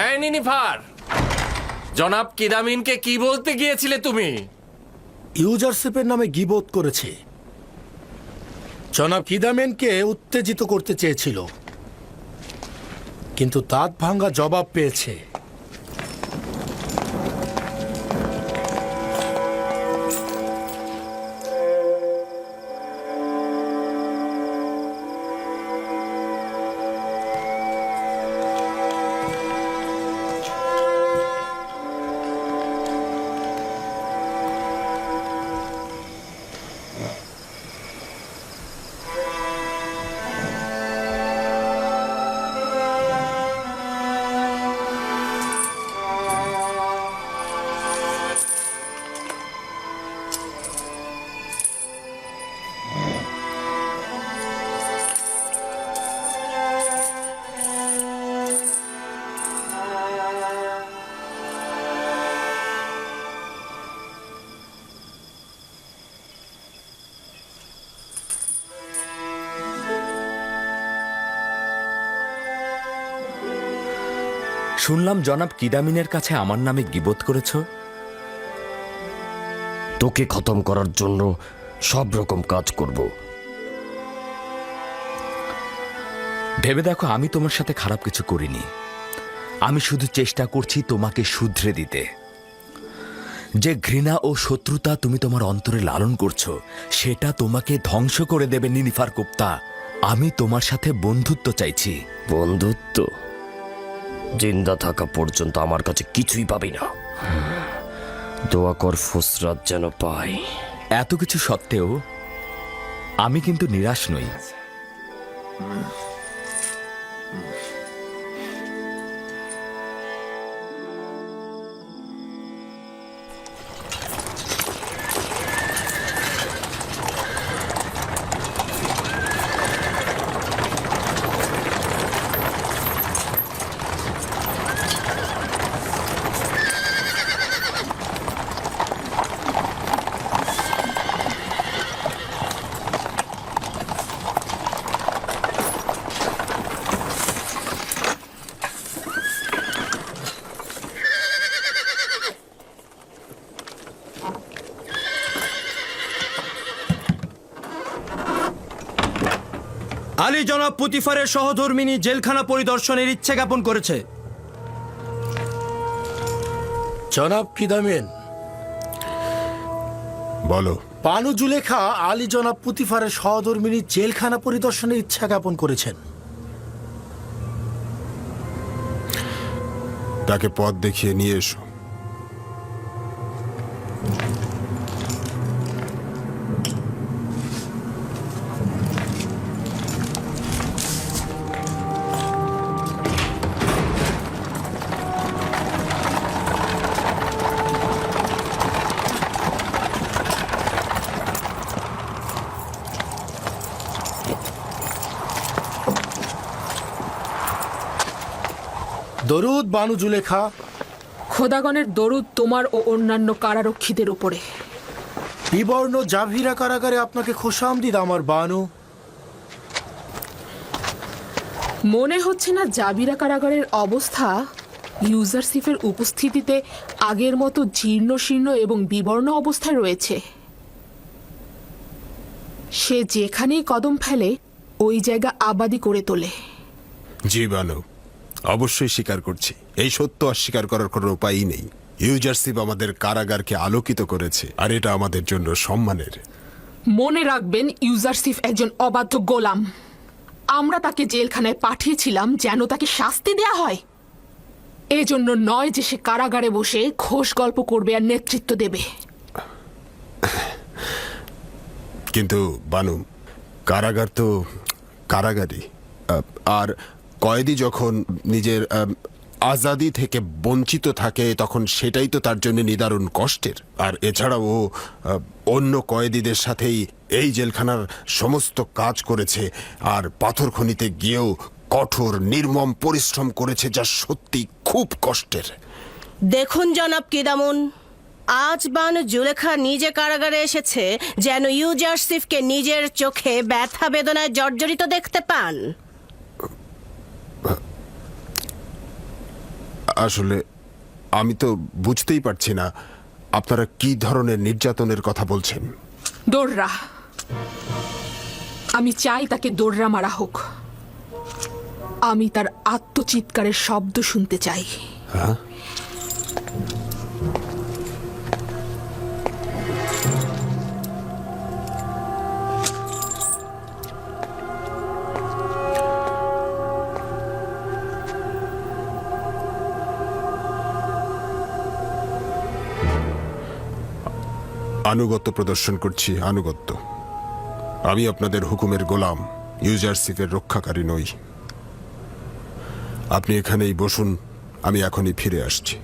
এই নিনিফার, জনাব কিদামিনকে কি বলতে গিয়েছিলে তুমি? ইউজারশিপের নামে গীবত করেছে। জনাব কিদামেনকে উত্তেজিত করতে চেয়েছিল, কিন্তু দাঁত ভাঙা জবাব পেয়েছে। শুনলাম জনাব কিদামিনের কাছে আমার নামে গীবত করেছ। তোকে খতম করার জন্য সব রকম কাজ করব। ভেবে দেখো, আমি তোমার সাথে খারাপ কিছু করিনি। আমি শুধু চেষ্টা করছি তোমাকে শুধরে দিতে। যে ঘৃণা ও শত্রুতা তুমি তোমার অন্তরে লালন করছো সেটা তোমাকে ধ্বংস করে দেবে নিনিফার গুপ্তা। আমি তোমার সাথে বন্ধুত্ব চাইছি। বন্ধুত্ব? জিন্দা থাকা পর্যন্ত আমার কাছে কিছুই পাবি না। দোয়া কর ফুসরাত যেন পাই। এত কিছু সত্ত্বেও আমি কিন্তু নিরাশ নই। আলী জনাব পুতিফারের সহধর্মিনী জেলখানা পরিদর্শনের ইচ্ছে জ্ঞাপন করেছে। জনাব কিদামেন, বলো। বানু জুলেখা আলী জনাব পুতিফারের সহধর্মিনী জেলখানা পরিদর্শনের ইচ্ছা জ্ঞাপন করেছেন। তাকে পথ দেখিয়ে নিয়ে এসো। দরুদ বানু জুলেখা। খোদাগণের দরুদ তোমার ও অন্যান্য কারারক্ষীদের উপরে। বিবর্ণ জাভিরা কারাগারে আপনাকে খোশামদিদ আমার বানু। মনে হচ্ছে না জাবিরা কারাগারের অবস্থা ইউজারশিপের উপস্থিতিতে আগের মতো জীর্ণ শীর্ণ এবং বিবর্ণ অবস্থায় রয়েছে। সে যেখানেই কদম ফেলে ওই জায়গা আবাদি করে তোলে। জি বানু, অবশ্যই স্বীকার করছি। এই সত্য অস্বীকার করার কোনো উপায়ই নেই। ইউজারশিপ আমাদের কারাগারকে আলোকিত করেছে, আর এটা আমাদের জন্য সম্মানের। মনে রাখবেন, ইউজারশিপ একজন অবাধ্য গোলাম। আমরা তাকে জেলখানায় পাঠিয়েছিলাম যেন তাকে শাস্তি দেয়া হয়, এজন্য নয় যে সে কারাগারে বসে খোশ গল্প করবে আর নেতৃত্ব দেবে। কিন্তু বানু, কারাগার তো কারাগারই। আর কয়েদি যখন নিজের আজাদি থেকে বঞ্চিত থাকে তখন সেটাই তো তার জন্য নিদারুণ কষ্টের। আর এছাড়াও ও অন্য কয়েদিদের সাথেই এই জেলখানার সমস্ত কাজ করেছে, আর পাথর খনিতে গিয়েও কঠোর নির্মম পরিশ্রম করেছে, যা সত্যি খুব কষ্টের। দেখুন জনাব কিদামুন, আজ বানু জুলেখা নিজে কারাগারে এসেছে যেন ইউজারশিফকে নিজের চোখে ব্যথা বেদনায় জর্জরিত দেখতে পান। আসলে আমি তো বুঝতেই পারছি না আপনারা কি ধরনের নির্যাতনের কথা বলছেন। দোররা, আমি চাই তাকে দোররা মারা হোক। আমি তার আত্মচিৎকারের শব্দ শুনতে চাই। হ্যাঁ, আনুগত্য প্রদর্শন করছি, আনুগত্য। আমি আপনাদের হুকুমের গোলাম, ইউজারশিপের রক্ষাকারী নই। আপনি এখানেই বসুন, আমি এখনই ফিরে আসছি।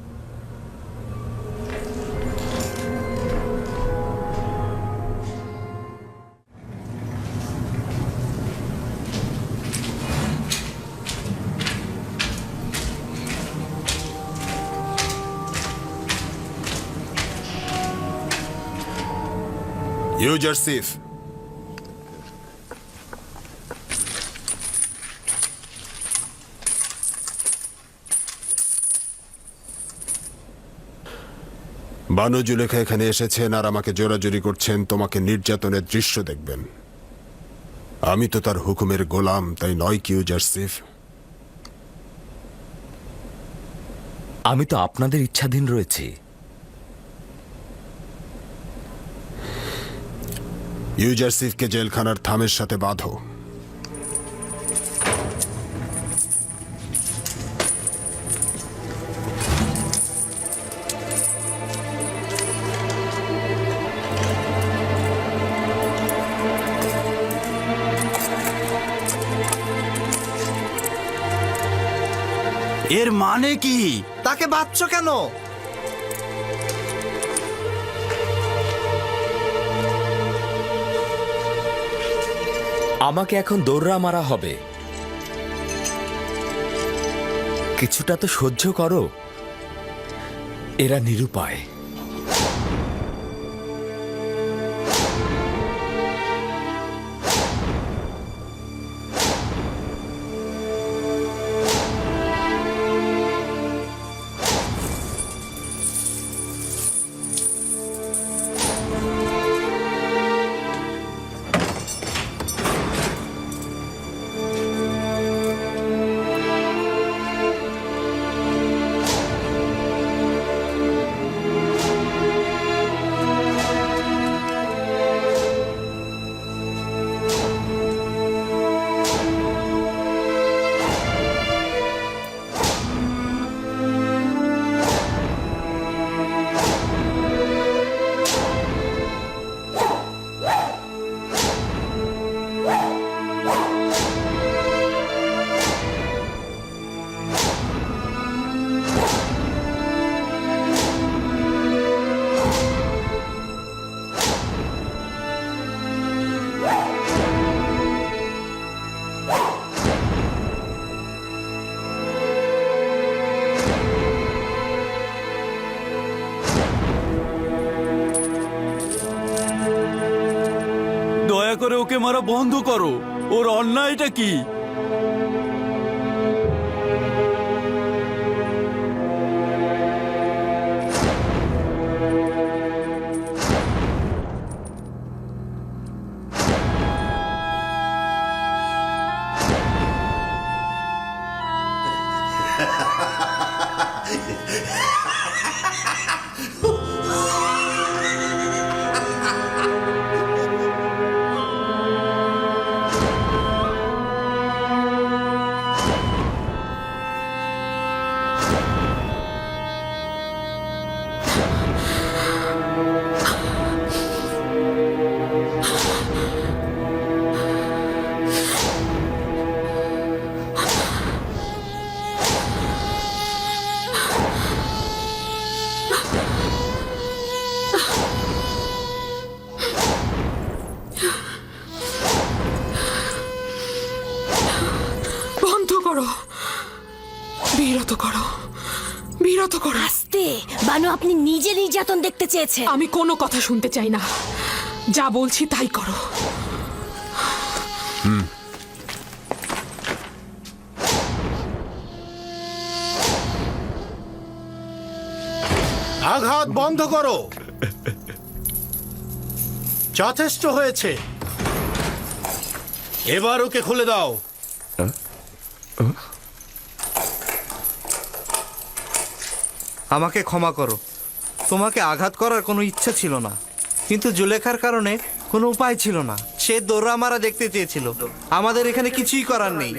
ইউজারশিপ, বানু জুলেখা এখানে এসেছেন আর আমাকে জোরাজুরি করছেন তোমাকে নির্যাতনের দৃশ্য দেখবেন। আমি তো তার হুকুমের গোলাম, তাই নয় কি ইউজারশিপ? আমি তো আপনাদের ইচ্ছাধীন রয়েছি। ইউজারশিপকে জেলখানার থামের সাথে বাঁধো। এর মানে কি? তাকে বাঁধছো কেন? আমাকে এখন দৌড়া মারা হবে। কিছুটা তো সহ্য করো। এরা নিরুপায়। দয়া করে ওকে মারা বন্ধ করো। ওর অন্যায়টা কি? করো। আস্তে, বানু আপনি নিজে নির্যাতন দেখতে চেয়েছেন। আমি কোনো কথা শুনতে চাই না, যা বলছি তাই করো। আঘাত বন্ধ করো। যথেষ্ট হয়েছে, এবার ওকে খুলে দাও। আমাকে ক্ষমা করো, তোমাকে আঘাত করার কোনো ইচ্ছা ছিল না, কিন্তু জুলেখার কারণে কোনো উপায় ছিল না। সে দৌড়া মারা দেখতে চেয়েছিল, আমাদের এখানে কিছুই করার নেই।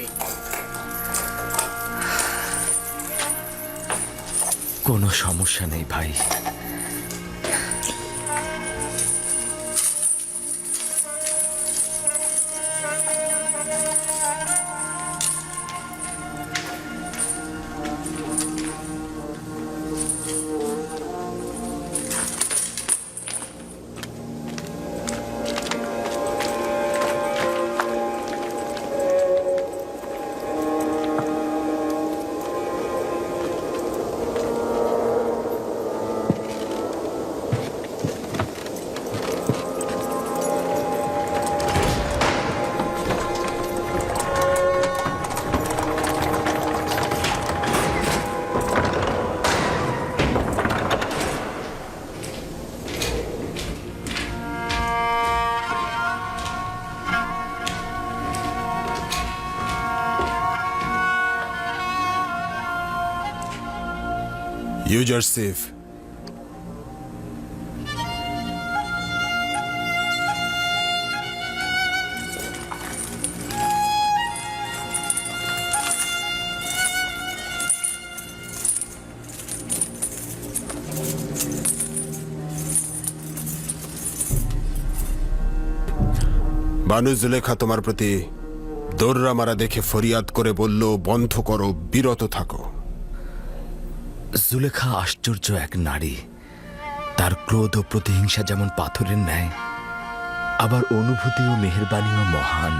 কোনো সমস্যা নেই ভাই। ইউজারসিফ, বানু জুলেখা তোমার প্রতি দৌড়া মারা দেখে ফরিয়াদ করে বলল, বন্ধ করো, বিরত থাকো। জুলেখা আশ্চর্য এক নারী। তার ক্রোধ ও প্রতিহিংসা যেমন পাথরের ন্যায়, আবার অনুভূতি ও মেহেরবানিও মহান।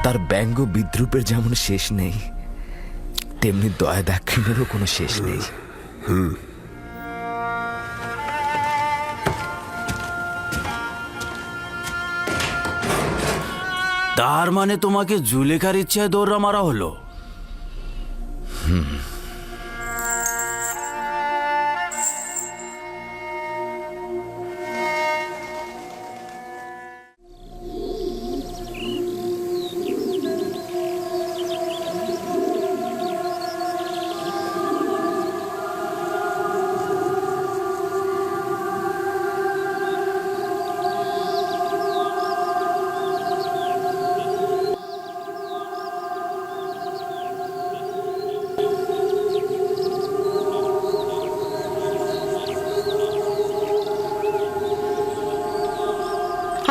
তার ব্যঙ্গ বিদ্রুপের যেমন শেষ নেই, তেমনি দয়া দাক্ষিণ্যেরও কোনো শেষ নেই। তার মানে তোমাকে জুলেখার ইচ্ছায় দৌড়া মারা হলো?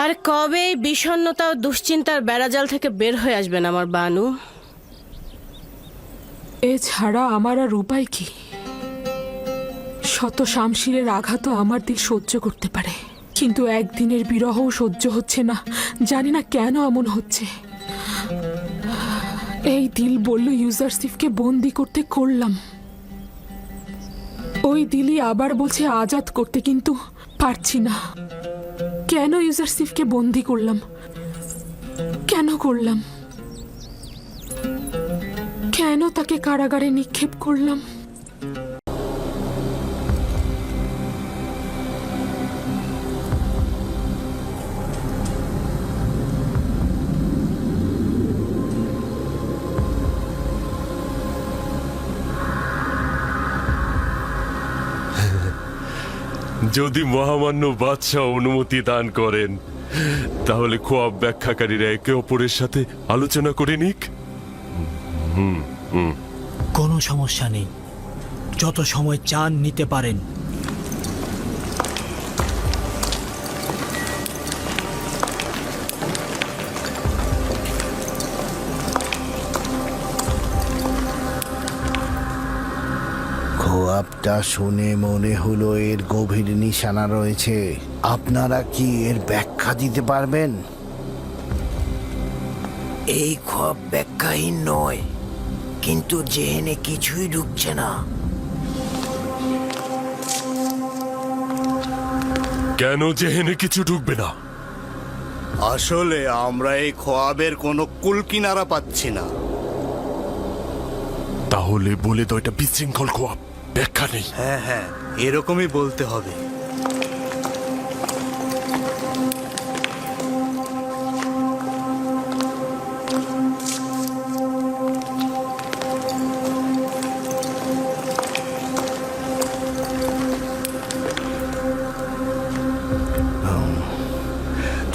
আর কবে এই বিষণ্ণতা ও দুশ্চিন্তার বেড়াজাল থেকে বের হয়ে আসবেন আমার বানু? এছাড়া আমার আর উপায় কি? শত শামশিরের আঘাতও আমার দিল সহ্য করতে পারে, কিন্তু একদিনের বিরহও সহ্য হচ্ছে না। জানি না কেন এমন হচ্ছে। এই দিল বলল ইউজারসিফকে বন্দি করতে, করলাম। ওই দিলই আবার বলছে আজাদ করতে, কিন্তু পারছি না। কেন ইউজারসিফকে বন্দি করলাম? কেন করলাম? কেন তাকে কারাগারে নিক্ষেপ করলাম? যদি মহামান্য বাদশাহ অনুমতি দান করেন, তাহলে খোয়াব ব্যাখ্যাকারীরা একে অপরের সাথে আলোচনা করে নিক। কোনো সমস্যা নেই, যত সময় চান নিতে পারেন। খোয়াবটা শুনে মনে হলো এর গভীর নিশানা রয়েছে। আপনারা কি এর ব্যাখ্যা দিতে পারবেন? এই খোয়াব ব্যাখ্যাহীন নয়, কিন্তু জেনে কিছুই ঢুকছে না। কেন জেহেনে কিছু ঢুকবে না? আসলে আমরা এই খোয়াবের কোনো কুল কিনারা পাচ্ছি না। তাহলে বলে তো এটা বিশৃঙ্খল খোয়াব, ব্যাখ্যা নেই। হ্যাঁ হ্যাঁ, এরকমই বলতে হবে।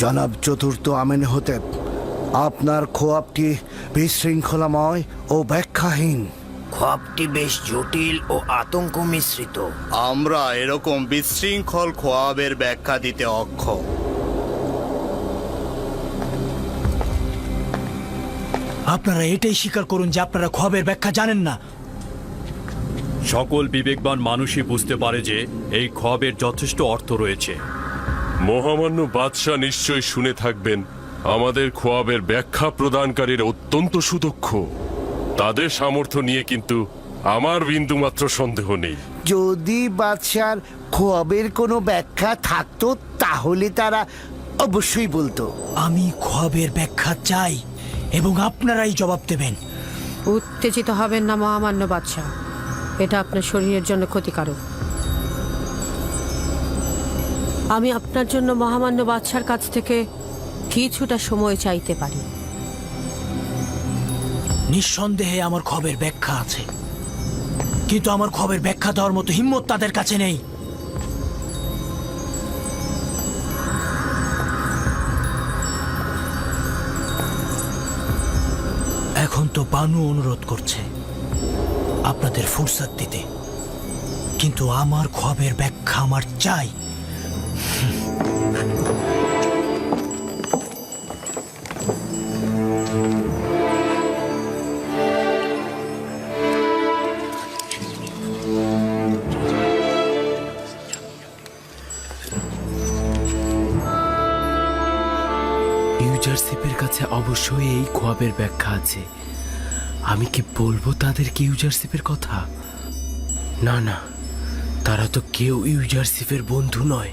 জনাব চতুর্থ আমেনহোতেপ, আপনার খোয়াবটি বিশৃঙ্খলাময় ও ব্যাখ্যাহীন। খোয়াবটি বেশ জটিল ও আতঙ্ক মিশ্রিত। আমরা এরকম বিশৃঙ্খল খোয়াবের ব্যাখ্যা দিতে অক্ষম। আপনারা এটাই স্বীকার করুন যে আপনারা খোয়াবের ব্যাখ্যা জানেন না। সকল বিবেকবান মানুষই বুঝতে পারে যে এই খোয়াবের যথেষ্ট অর্থ রয়েছে। মহামান্য বাদশাহ নিশ্চয় শুনে থাকবেন আমাদের খোয়াবের ব্যাখ্যা প্রদানকারীর অত্যন্ত সুদক্ষ। তাদের সামর্থ্য নিয়ে কিন্তু আমার বিন্দুমাত্র সন্দেহ নেই। যদি বাদশার খোয়াবের কোনো ব্যাখ্যা থাকতো তাহলে তারা অবশ্যই বলতো। আমি খোয়াবের ব্যাখ্যা চাই এবং আপনারাই জবাব দেবেন। উত্তেজিত হবেন না মহামান্য বাদশাহ, এটা আপনার শরীরের জন্য ক্ষতিকারক। আমি আপনার জন্য মহামান্য বাদশার কাছ থেকে কিছুটা সময় চাইতে পারি। নিঃসন্দেহে আমার খোয়াবের ব্যাখ্যা আছে, কিন্তু আমার খোয়াবের ব্যাখ্যা দেওয়ার মতো হিম্মত তাদের কাছে নেই। এখন তো বানু অনুরোধ করছে আপনাদের ফুরসত দিতে, কিন্তু আমার খোয়াবের ব্যাখ্যা আমার চাই। ইউজারশিপের কাছে অবশ্যই এই খোয়াবের ব্যাখ্যা আছে। আমি কি বলবো তাদেরকে ইউজারশিপের কথা? না না, তারা তো কেউ ইউজারশিপের বন্ধু নয়।